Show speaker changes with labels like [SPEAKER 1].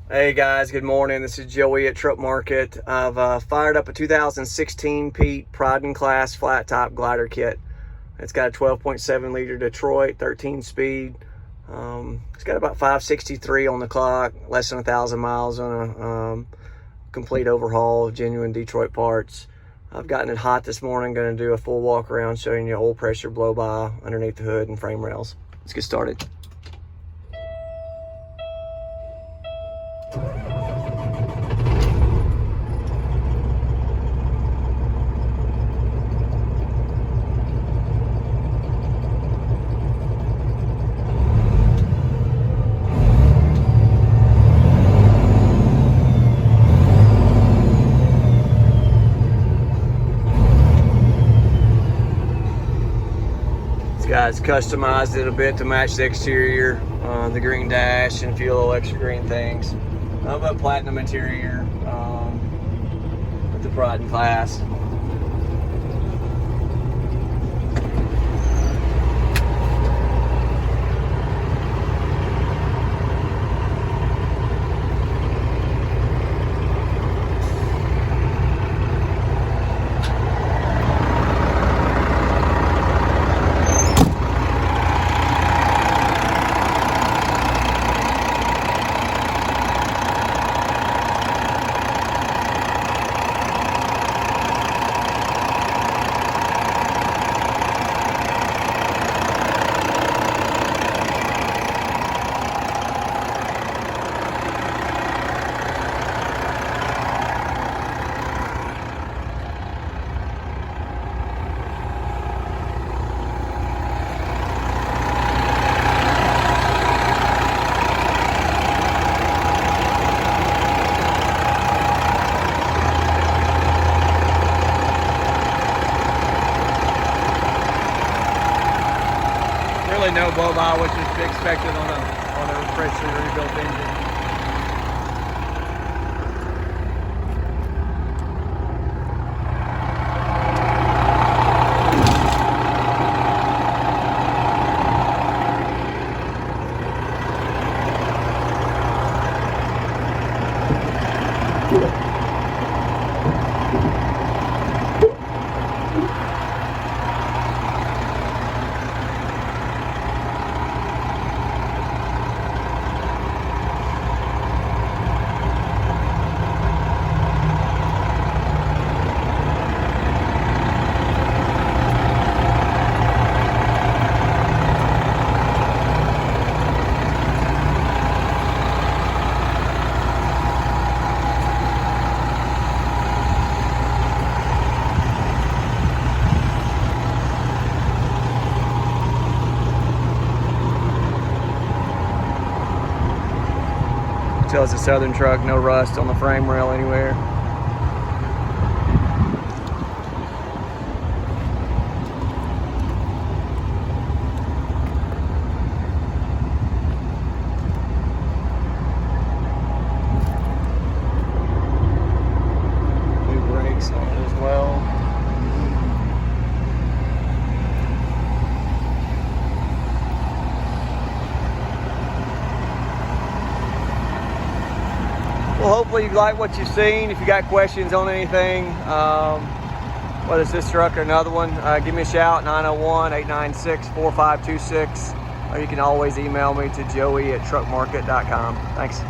[SPEAKER 1] Hey guys, good morning. This is Joey at Truck Market. I've fired up a 2016 Pete Pride and Class flat top glider kit. It's got a 12.7 liter Detroit, 13 speed. It's got about 563 on the clock, less than 1,000 miles on a complete overhaul of genuine Detroit parts. I've gotten it hot this morning. Going to do a full walk around showing you oil pressure blow by underneath the hood and frame rails. Let's get started. Guys customized it a bit to match the exterior, the green dash and a few little extra green things. But platinum interior with the Pride and Class. No blow by, which is expected on a freshly rebuilt engine. Tell it's a Southern truck, no rust on the frame rail anywhere. New brakes on it as well. Well, hopefully you like what you've seen. If you got questions on anything, whether it's this truck or another one, give me a shout, 901-896-4526. Or you can always email me to joey@truckmarket.com. Thanks.